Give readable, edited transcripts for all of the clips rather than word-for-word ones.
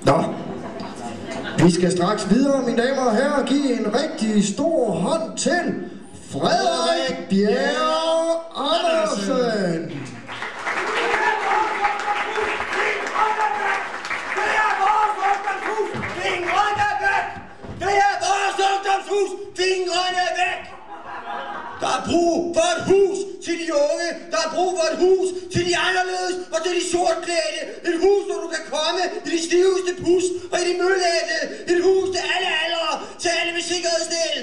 Nå, vi skal straks videre, mine damer og herrer, give en rigtig stor hånd til Frederik Bjerre Andersen. Fingrene væk! Der er brug for et hus til de unge. Der er brug for et hus til de anderledes og til de sortklædte. Et hus, hvor du kan komme i de stiveste pus og i de møllette. Et hus til alle aldre, til alle med sikkerhedsdel.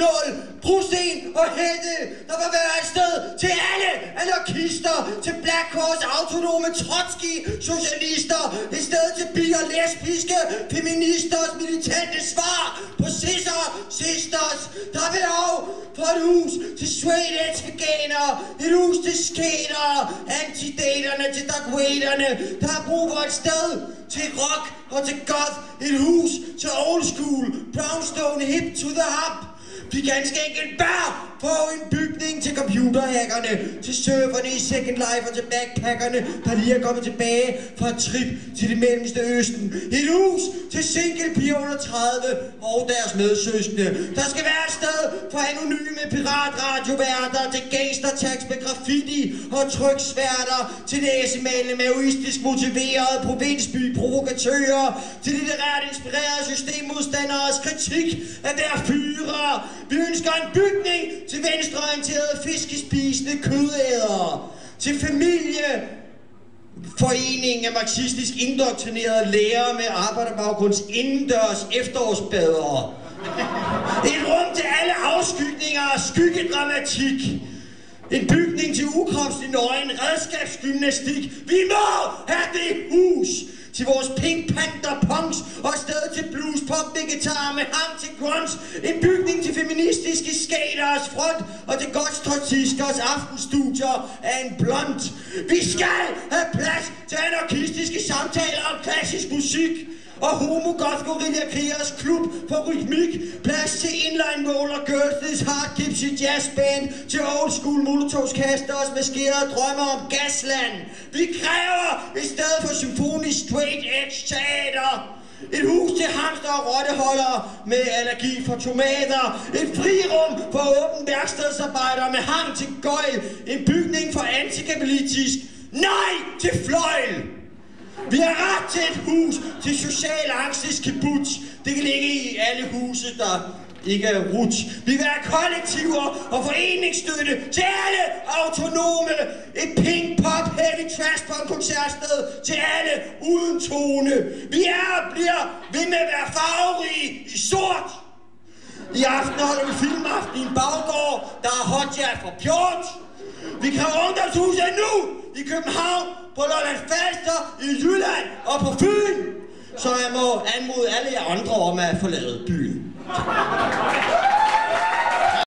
Nål, brosten og hætte. Der vil være et sted til alle anarkister, til Black Horse, autonome Trotsky, socialister. Et sted til bi- og lesbiske, feministers militante svar på sisters. Der er behov for et hus til straight edge veganere, et hus til skater, antidaterne, til darkwaiterne. Der er brug for et sted til rock og til goth, et hus til old school, brownstone, hip to the hop. Vi ganske enkelt bare få en bygning til computerhackerne, til surferne i Second Life og til backpackerne, der lige er kommet tilbage fra et trip til det mellemste østen. Et hus til single piger under 30 og deres medsøskende. Der skal være et sted for anonyme piratradioværter, til gangstertags med graffiti og tryksværter, til næsemalende maoistisk motiverede provinsby provokatører, til litterært inspirerede systemmodstanderes kritik af deres fyre. Vi ønsker en bygning til venstreorienterede fiskespisende kødædere, til familieforeningen af marxistisk indoktrinerede lærere med arbejderbaggrunds indendørs efterårsbadere. Et rum til alle afskygninger af skyggedramatik. En bygning til ukropslig nøgen, redskabsgymnastik. Vi må have det hus til vores Pink Panther punks og et sted til blues pop vegetar med ham til grunge. En bygning til feministiske skaters front og til godstrådsiskers aftenstudier af en blond. Vi skal have plads til anarkistiske samtaler om klassisk musik og homo-goth-gorilla-krigers klub for rytmik. Plads til inline roller, girls, hard gypsy jazzband, til old school molotovskasters med skærede drømmer om gasland. Vi kræver et sted for symfonisk straight edge teater. Et hus til hamster og rotteholdere med allergi for tomater. Et frirum for åbent værkstedsarbejdere med hang til gøjl. En bygning for antikapitalistisk nej til fløjl. Vi har ret til et hus til social angstisk kibbutz. Det kan ligge i alle huse, der ikke er ruts. Vi vil have kollektiver og foreningsstøtte til alle autonome. Et pink pop heavy trash på en koncertsted til alle uden tone. Vi er og bliver ved med at være farverige i sort. I aften holder vi filmaften i en baggård, der er hotjert fra Pjort. Vi kan have ungdomshuse nu i København, på Lolland Falster, i Jylland og på Fyn. Så jeg må anmode alle jer andre om at forlade byen.